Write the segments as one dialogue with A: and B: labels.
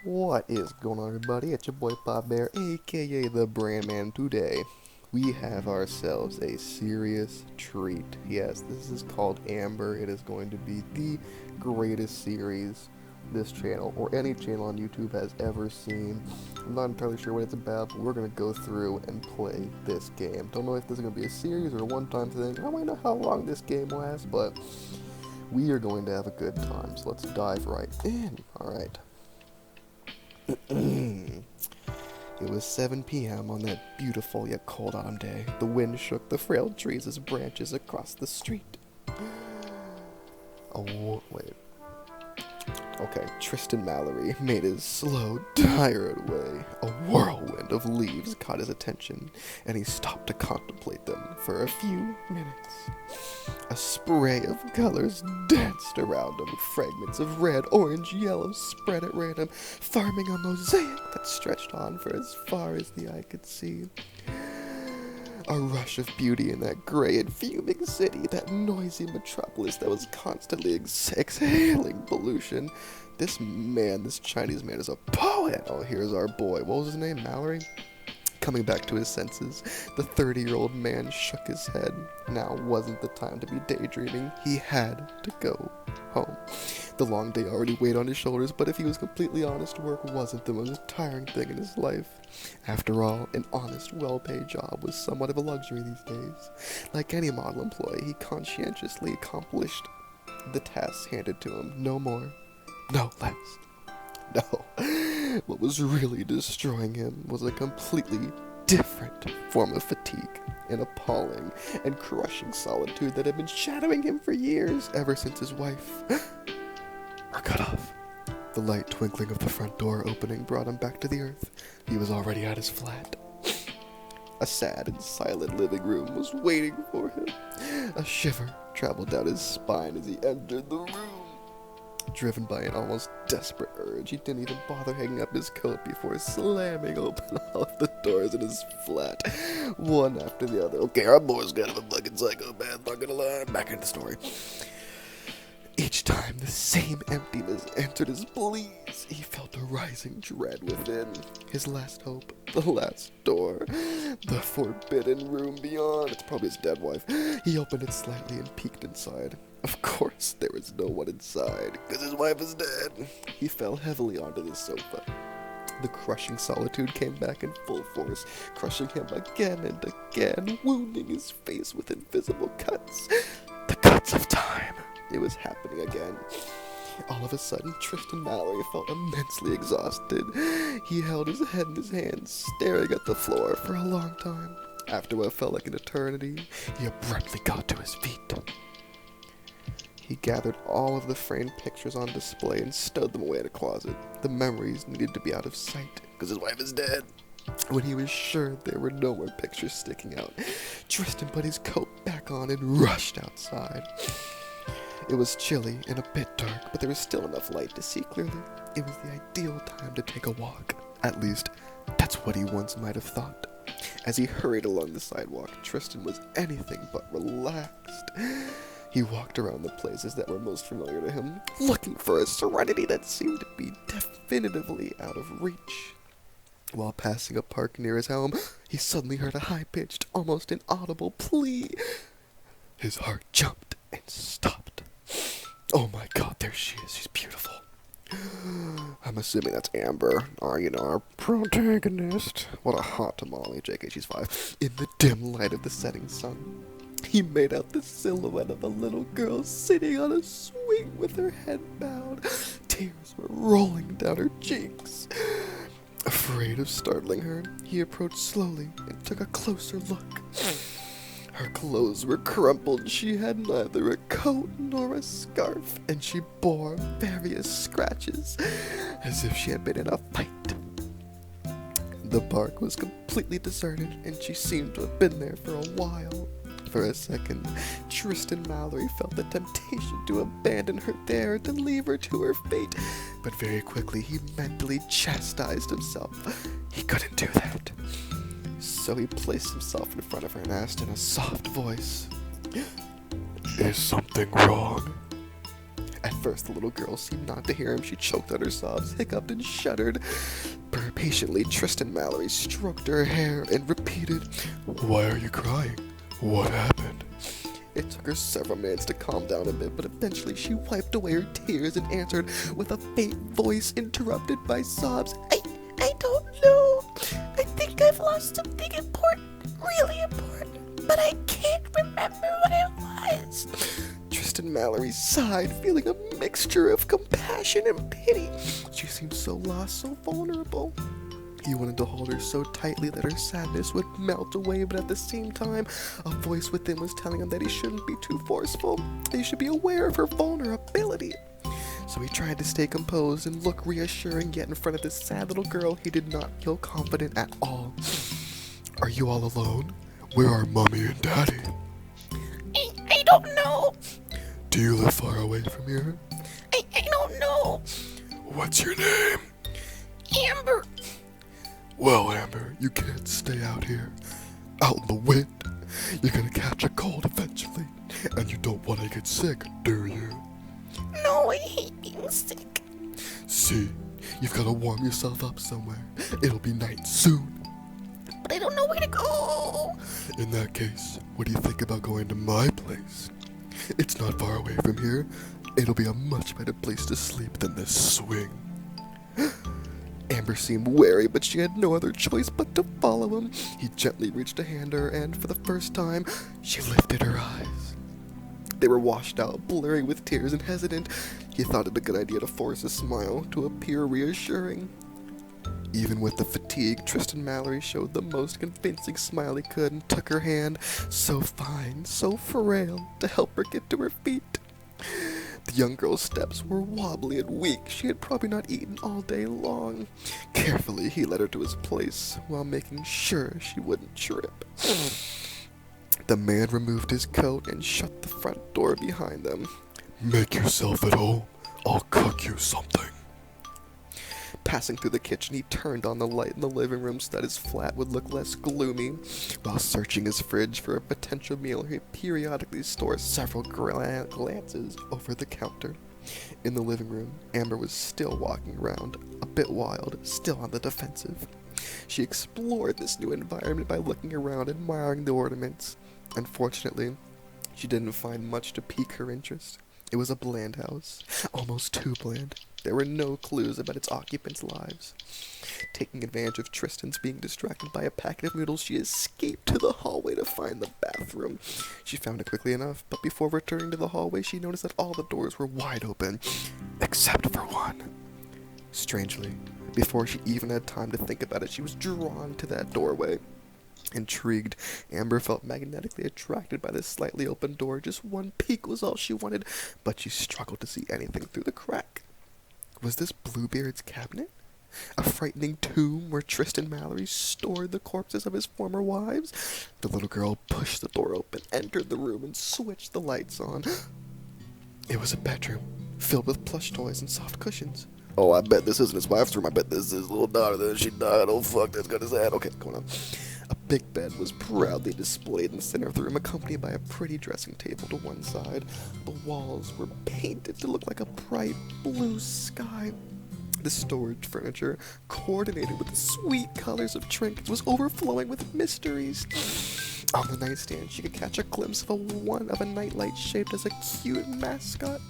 A: What is going on, everybody? It's your boy Pop Bear, aka the Brand Man. Today, we have ourselves a serious treat. Yes, this is called Amber. It is going to be the greatest series this channel or any channel on YouTube has ever seen. I'm not entirely sure what it's about, but we're going to go through and play this game. Don't know if this is going to be a series or a one-time thing. I might know how long this game lasts, but we are going to have a good time. So let's dive right in. Alright. It was 7 p.m. on that beautiful yet cold autumn day. The wind shook the frail trees as branches across the street. Wait. Okay, Tristan Mallory made his slow, tired way. A whirlwind of leaves caught his attention, and he stopped to contemplate them for a few minutes. A spray of colors danced around him, fragments of red, orange, yellow spread at random, forming a mosaic that stretched on for as far as the eye could see. A rush of beauty in that gray and fuming city, that noisy metropolis that was constantly exhaling pollution. This Chinese man is a poet. Oh, here's our boy. What was his name? Mallory? Coming back to his senses, the 30-year-old man shook his head. Now wasn't the time to be daydreaming. He had to go home. The long day already weighed on his shoulders, but if he was completely honest, work wasn't the most tiring thing in his life. After all, an honest, well-paid job was somewhat of a luxury these days. Like any model employee, he conscientiously accomplished the tasks handed to him. No more, no less. No, what was really destroying him was a completely different form of fatigue, an appalling and crushing solitude that had been shadowing him for years, ever since his wife were cut off. The light twinkling of the front door opening brought him back to the earth. He was already at his flat. A sad and silent living room was waiting for him. A shiver traveled down his spine as he entered the room. Driven by an almost desperate urge, he didn't even bother hanging up his coat before slamming open all of the doors in his flat, one after the other. Okay, our boy's kind of a fucking psychopath, not gonna lie. Back in the story. Each time the same emptiness entered his pleas, he felt a rising dread within. His last hope, the last door, the forbidden room beyond. It's probably his dead wife. He opened it slightly and peeked inside. Of course, there was no one inside, because his wife is dead. He fell heavily onto the sofa. The crushing solitude came back in full force, crushing him again and again, wounding his face with invisible cuts. The cuts of time. It was happening again. All of a sudden, Tristan Mallory felt immensely exhausted. He held his head in his hands, staring at the floor for a long time. After what felt like an eternity, he abruptly got to his feet. He gathered all of the framed pictures on display and stowed them away in a closet. The memories needed to be out of sight, because his wife is dead. When he was sure there were no more pictures sticking out, Tristan put his coat back on and rushed outside. It was chilly and a bit dark, but there was still enough light to see clearly. It was the ideal time to take a walk. At least, that's what he once might have thought. As he hurried along the sidewalk, Tristan was anything but relaxed. He walked around the places that were most familiar to him, looking for a serenity that seemed to be definitively out of reach. While passing a park near his home, he suddenly heard a high-pitched, almost inaudible plea. His heart jumped and stopped. Oh my god, there she is. She's beautiful. I'm assuming that's Amber, our protagonist. What a hot tamale. JK, she's 5. In the dim light of the setting sun, he made out the silhouette of a little girl sitting on a swing with her head bowed. Tears were rolling down her cheeks. Afraid of startling her, he approached slowly and took a closer look. Her clothes were crumpled. She had neither a coat nor a scarf, and she bore various scratches, as if she had been in a fight. The park was completely deserted, and she seemed to have been there for a while. For a second, Tristan Mallory felt the temptation to abandon her there, to leave her to her fate, but very quickly he mentally chastised himself. He couldn't do that. So he placed himself in front of her and asked in a soft voice, "Is something wrong?" At first, the little girl seemed not to hear him. She choked on her sobs, hiccuped, and shuddered. Patiently, Tristan Mallory stroked her hair and repeated, "Why are you crying? What happened?" It took her several minutes to calm down a bit, but eventually she wiped away her tears and answered with a faint voice interrupted by sobs, I don't know. I think I've lost something important, really important, but I can't remember what it was." Tristan Mallory sighed, feeling a mixture of compassion and pity. She seemed so lost, so vulnerable. He wanted to hold her so tightly that her sadness would melt away, but at the same time, a voice within was telling him that he shouldn't be too forceful. That he should be aware of her vulnerability. So he tried to stay composed and look reassuring, yet in front of this sad little girl, he did not feel confident at all. "Are you all alone? Where are Mommy and Daddy?"
B: I don't know.
A: "Do you live far away from here?"
B: I don't know.
A: "What's your name?"
B: Amber.
A: "Well, Amber, you can't stay out here, out in the wind. You're gonna catch a cold eventually, and you don't want to get sick, do you?"
B: No, I hate being sick.
A: "See, you've got to warm yourself up somewhere. It'll be night soon."
B: But I don't know where to go.
A: "In that case, what do you think about going to my place? It's not far away from here. It'll be a much better place to sleep than this swing." Amber seemed wary, but she had no other choice but to follow him. He gently reached a hand to her, and for the first time, she lifted her eyes. They were washed out, blurry with tears and hesitant. He thought it a good idea to force a smile to appear reassuring. Even with the fatigue, Tristan Mallory showed the most convincing smile he could and took her hand, so fine, so frail, to help her get to her feet. The young girl's steps were wobbly and weak. She had probably not eaten all day long. Carefully, he led her to his place while making sure she wouldn't trip. The man removed his coat and shut the front door behind them. "Make yourself at home. I'll cook you something." Passing through the kitchen, he turned on the light in the living room so that his flat would look less gloomy. While searching his fridge for a potential meal, he periodically stole several glances over the counter. In the living room, Amber was still walking around, a bit wild, still on the defensive. She explored this new environment by looking around, admiring the ornaments. Unfortunately, she didn't find much to pique her interest. It was a bland house, almost too bland. There were no clues about its occupants' lives. Taking advantage of Tristan's being distracted by a packet of noodles, she escaped to the hallway to find the bathroom. She found it quickly enough, but before returning to the hallway, she noticed that all the doors were wide open, except for one. Strangely, before she even had time to think about it, she was drawn to that doorway. Intrigued, Amber felt magnetically attracted by this slightly open door. Just one peek was all she wanted, but she struggled to see anything through the crack. Was this Bluebeard's cabinet? A frightening tomb where Tristan Mallory stored the corpses of his former wives? The little girl pushed the door open, entered the room, and switched the lights on. It was a bedroom, filled with plush toys and soft cushions. "Oh, I bet this isn't his wife's room. I bet this is his little daughter. Then she died. Oh, fuck, that's got his head." Okay, going on. A big bed was proudly displayed in the center of the room, accompanied by a pretty dressing table to one side. The walls were painted to look like a bright blue sky. The storage furniture, coordinated with the sweet colors of trinkets, was overflowing with mysteries. On the nightstand, she could catch a glimpse of a nightlight shaped as a cute mascot.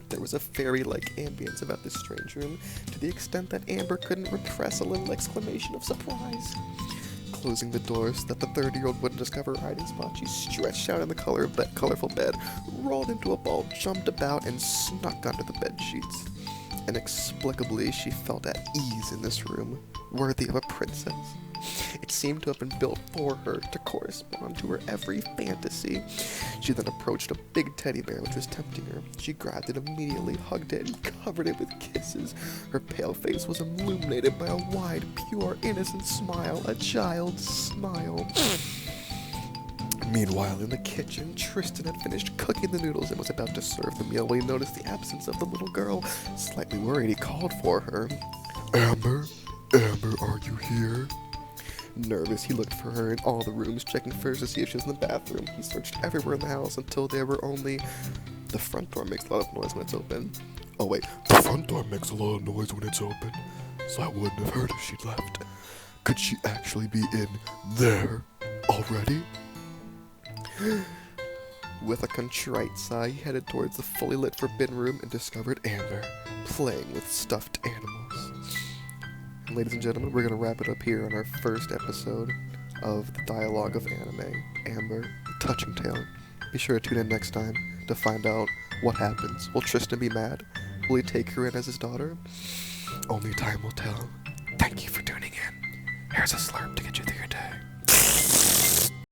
A: There was a fairy-like ambience about this strange room, to the extent that Amber couldn't repress a little exclamation of surprise. Closing the door so that the 30-year-old wouldn't discover her hiding spot, she stretched out in the colorful bed, rolled into a ball, jumped about, and snuck under the bed sheets. Inexplicably, she felt at ease in this room, worthy of a princess. It seemed to have been built for her, to correspond to her every fantasy. She then approached a big teddy bear which was tempting her. She grabbed it immediately, hugged it, and covered it with kisses. Her pale face was illuminated by a wide, pure, innocent smile, a child's smile. Meanwhile, in the kitchen, Tristan had finished cooking the noodles and was about to serve the meal when he noticed the absence of the little girl. Slightly worried, he called for her. "Amber? Amber, are you here?" Nervous, he looked for her in all the rooms, checking first to see if she was in the bathroom. He searched everywhere in the house until there were only The front door makes a lot of noise when it's open. Oh wait, the front door makes a lot of noise when it's open, so I wouldn't have heard if she'd left. Could she actually be in there already? With a contrite sigh, he headed towards the fully lit forbidden room and discovered Amber playing with stuffed animals. And ladies and gentlemen, we're going to wrap it up here on our first episode of the Dialogue of Anime, Amber, the Touching Tale. Be sure to tune in next time to find out what happens. Will Tristan be mad? Will he take her in as his daughter? Only time will tell. Thank you for tuning in. Here's a slurp to get you through your day.